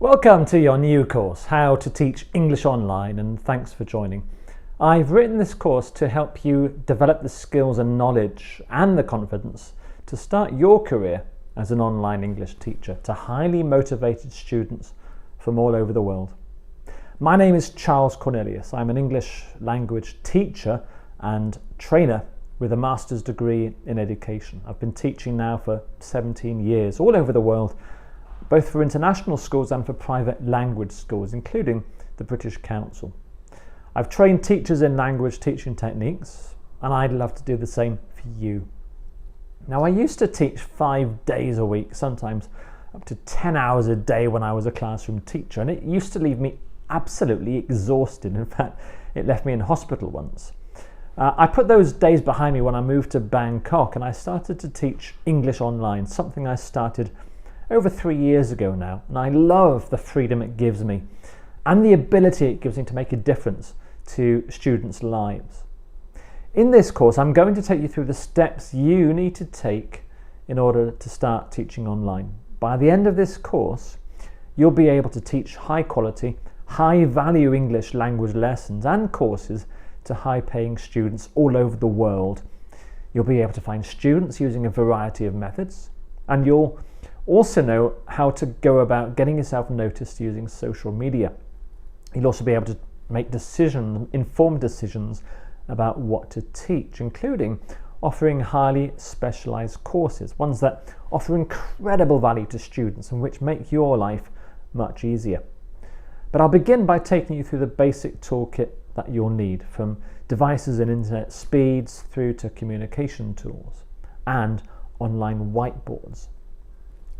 Welcome to your new course, How to Teach English Online, and thanks for joining. I've written this course to help you develop the skills and knowledge and the confidence to start your career as an online English teacher to highly motivated students from all over the world. My name is Charles Cornelius. I'm an English language teacher and trainer with a master's degree in education. I've been teaching now for 17 years all over the world, both for international schools and for private language schools, including the British Council. I've trained teachers in language teaching techniques, and I'd love to do the same for you. Now, I used to teach 5 days a week, sometimes up to 10 hours a day when I was a classroom teacher, and it used to leave me absolutely exhausted. In fact, it left me in hospital once. I put those days behind me when I moved to Bangkok, and I started to teach English online, something I started over 3 years ago now, and I love the freedom it gives me and the ability it gives me to make a difference to students' lives. In this course, I'm going to take you through the steps you need to take in order to start teaching online. By the end of this course, you'll be able to teach high quality, high value English language lessons and courses to high paying students all over the world. You'll be able to find students using a variety of methods, and you'll also know how to go about getting yourself noticed using social media. You'll also be able to make informed decisions about what to teach, including offering highly specialized courses, ones that offer incredible value to students and which make your life much easier. But I'll begin by taking you through the basic toolkit that you'll need, from devices and internet speeds through to communication tools and online whiteboards.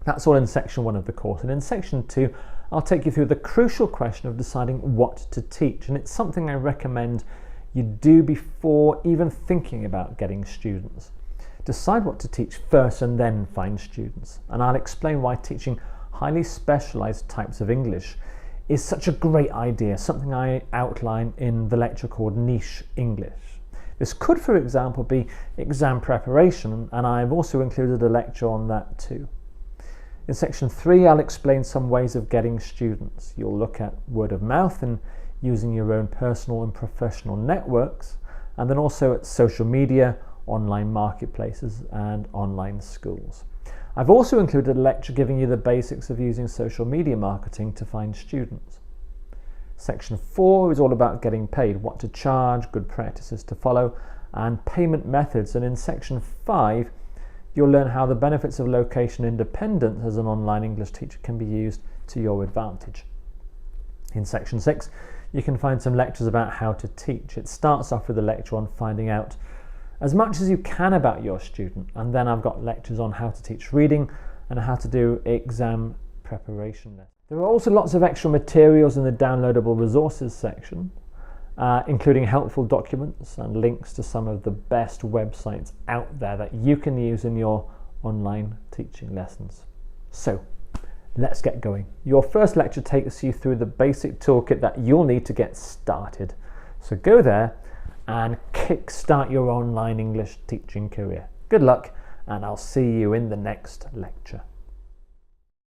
That's all in section 1 of the course, and in section 2 I'll take you through the crucial question of deciding what to teach, and it's something I recommend you do before even thinking about getting students. Decide what to teach first and then find students, and I'll explain why teaching highly specialized types of English is such a great idea, something I outline in the lecture called Niche English. This could, for example, be exam preparation, and I've also included a lecture on that too. In section 3, I'll explain some ways of getting students. You'll look at word of mouth and using your own personal and professional networks, and then also at social media, online marketplaces, and online schools. I've also included a lecture giving you the basics of using social media marketing to find students. Section 4 is all about getting paid, what to charge, good practices to follow, and payment methods. And in section 5, you'll learn how the benefits of location independence as an online English teacher can be used to your advantage. In section 6, you can find some lectures about how to teach. It starts off with a lecture on finding out as much as you can about your student, and then I've got lectures on how to teach reading and how to do exam preparation. There are also lots of extra materials in the downloadable resources section, including helpful documents and links to some of the best websites out there that you can use in your online teaching lessons. So let's get going. Your first lecture takes you through the basic toolkit that you'll need to get started. So go there and kickstart your online English teaching career. Good luck, and I'll see you in the next lecture.